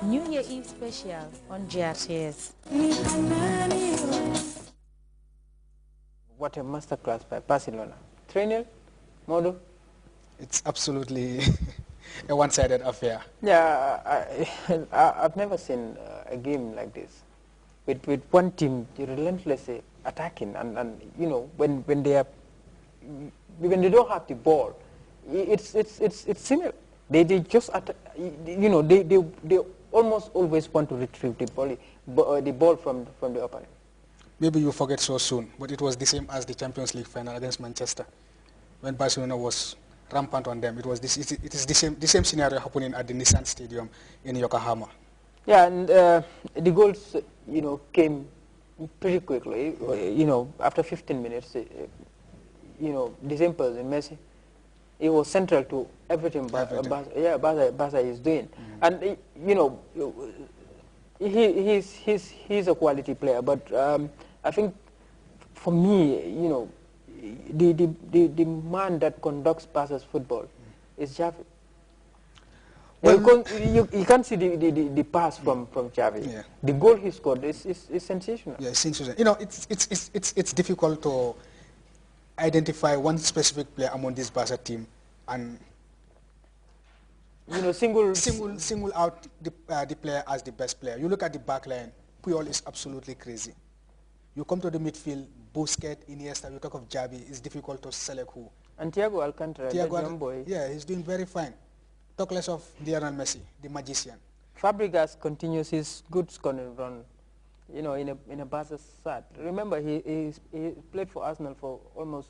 New Year Eve special on GRTS. What a masterclass by Barcelona. 3-0, Modo? It's absolutely a one-sided affair. Yeah, I've never seen a game like this. With one team relentlessly attacking, and you know, when they don't have the ball, it's similar. They just you know, they almost always want to retrieve the ball from the opponent. Maybe you forget so soon, but it was the same as the Champions League final against Manchester, when Barcelona was rampant on them. It is the same scenario happening at the Nissan Stadium in Yokohama. Yeah, and the goals, you know, came pretty quickly. You know, after 15 minutes, you know, the same person, Messi, it was central to everything Barca is doing. And you know, he's a quality player. But I think, for me, you know, the man that conducts Barca's football is Xavi. Well, you can't see the pass from Xavi. Yeah. The goal he scored is sensational. Yeah, it's sensational. You know, it's difficult to identify one specific player among this Barca team and, you know, single out the player as the best player. You look at the back line, Puyol is absolutely crazy. You come to the midfield, Busquets, Iniesta, you talk of Xavi, it's difficult to select who. And Thiago Alcantara, the young boy. Yeah, he's doing very fine. Talk less of Lionel Messi, the magician. Fabregas continues his good scoring run, you know, in a Barca side. Remember, he played for Arsenal for almost,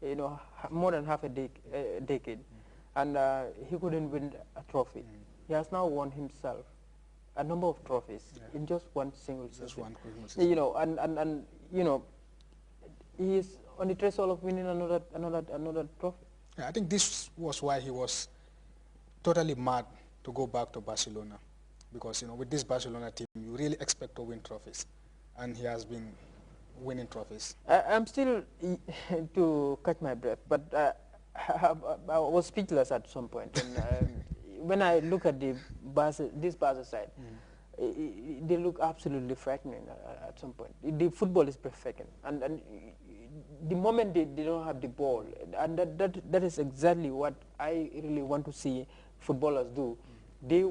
you know, more than half a decade, and he couldn't win a trophy. He has now won himself a number of trophies in just one single season. You know, and you know, he is on the threshold of winning another trophy. Yeah, I think this was why he was totally mad to go back to Barcelona, because, you know, with this Barcelona team, you really expect to win trophies, and he has been winning trophies. I'm still to catch my breath, but I was speechless at some point. And when I look at this Barca side, they look absolutely frightening at some point. The football is perfect, and the moment they don't have the ball, and that is exactly what I really want to see footballers do. They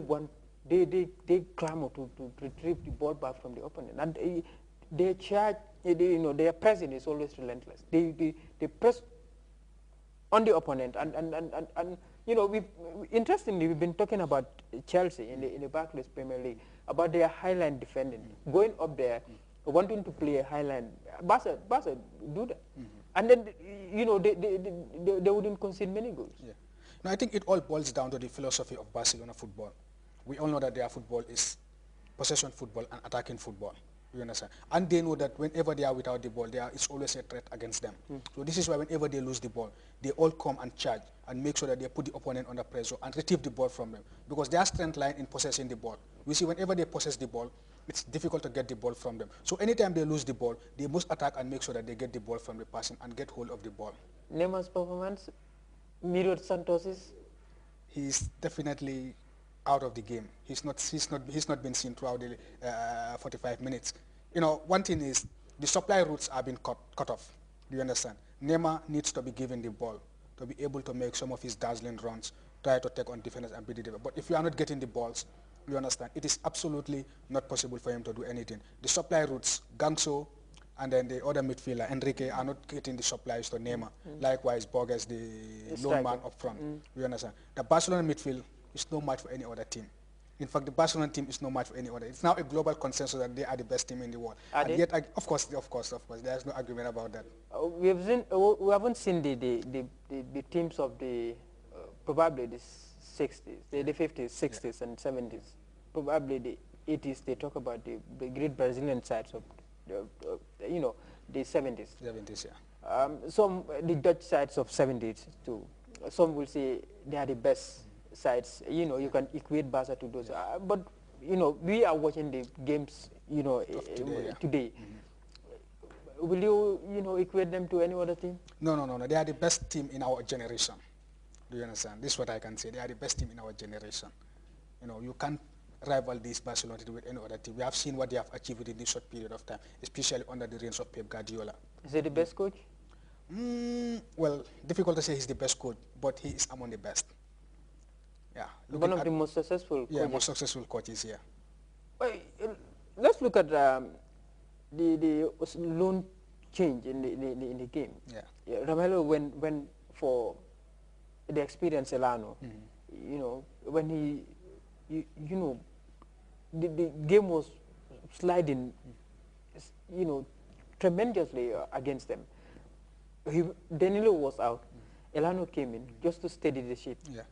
clamor to retrieve the ball back from the opponent, and their charge, you know, their pressing is always relentless. They press on the opponent, and you know, interestingly, we've been talking about Chelsea in the Barclays Premier League, about their highline defending, going up there, wanting to play a highline. Barca do that, and then, you know, they wouldn't concede many goals. Yeah. No, I think it all boils down to the philosophy of Barcelona football. We all know that their football is possession football and attacking football. You understand? And they know that whenever they are without the ball, it's always a threat against them. So this is why whenever they lose the ball, they all come and charge and make sure that they put the opponent under pressure and retrieve the ball from them, because their strength line in possessing the ball. We see whenever they possess the ball, it's difficult to get the ball from them. So anytime they lose the ball, they must attack and make sure that they get the ball from the person and get hold of the ball. Neymar's performance mirrored Santos's. He's definitely out of the game. He's not been seen throughout the 45 minutes. You know, one thing is the supply routes are being cut off. Do you understand? Neymar needs to be given the ball to be able to make some of his dazzling runs, try to take on defenders and beat the defender. But if you are not getting the balls, you understand, it is absolutely not possible for him to do anything. The supply routes, Gangso, and then the other midfielder, Enrique, are not getting the supplies to Neymar. Likewise, Borges, the lone man up front. You understand? The Barcelona midfield is no match for any other team. In fact, the Barcelona team is no match for any other. It's now a global consensus that they are the best team in the world. And yet, of course, there's no argument about that. We haven't seen the teams of the probably the 60s, the 50s, 60s, and 70s. Probably the 80s. They talk about the great Brazilian sides of you know, the 70s. 70s, yeah. Some the Dutch sides of 70s too. Some will say they are the best sides. You know, you can equate Barca to those. But you know, we are watching the games, you know, today. Will you, you know, equate them to any other team? No. They are the best team in our generation. Do you understand? This is what I can say. They are the best team in our generation. You know, you can't rival this Barcelona with any other team. We have seen what they have achieved within this short period of time, especially under the reigns of Pep Guardiola. Is he the best coach? Well, difficult to say he's the best coach, but he is among the best. Yeah. One of the most successful coaches. Yeah, most successful coaches, yeah. Well, let's look at the loan change in the game. Yeah. Romelu went for the experienced Elano. You know, when you know, the game was sliding, you know, tremendously against them. Danilo was out. Elano came in just to steady the ship. Yeah.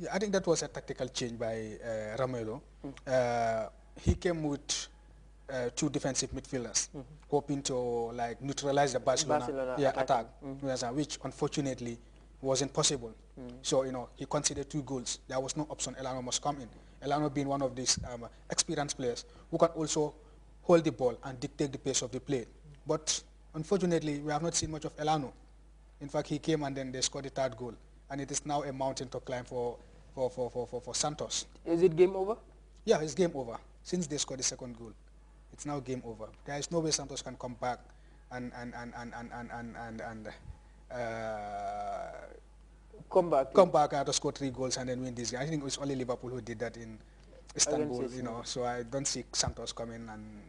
Yeah, I think that was a tactical change by Romelu. He came with two defensive midfielders, hoping to like neutralize the Barcelona attack, which unfortunately wasn't possible. So, you know, he conceded 2 goals. There was no option. Elano must come in. Elano being one of these experienced players who can also hold the ball and dictate the pace of the play. But unfortunately, we have not seen much of Elano. In fact, he came and then they scored the 3rd goal. And it is now a mountain to climb for Santos. Is it game over? Yeah, it's game over. Since they scored the 2nd goal, it's now game over. There is no way Santos can come back and come back to score 3 goals and then win this game. I think it was only Liverpool who did that in Istanbul, you know. So I don't see Santos coming and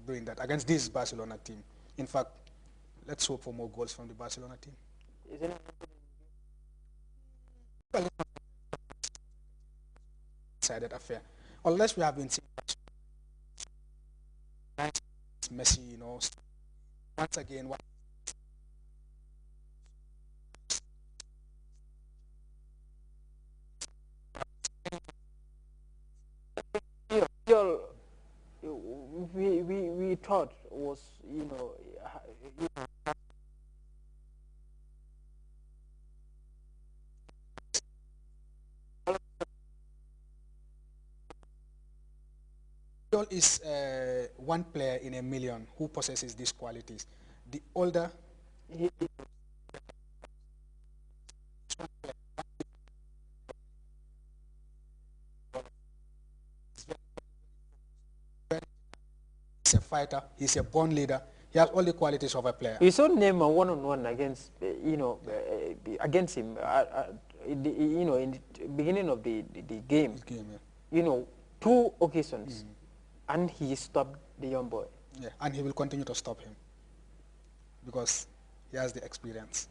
doing that against this Barcelona team. In fact, let's hope for more goals from the Barcelona team. Isn't it? Well, decided affair. Unless we have been seeing Messi, you know, once again. We thought was, you know, is one player in a million who possesses these qualities. The older he's a fighter, he's a born leader, he has all the qualities of a player. You saw Neymar one-on-one against, you know, against him, you know, in the beginning of the game, you know, 2 occasions, and he stopped the young boy. Yeah, and he will continue to stop him because he has the experience.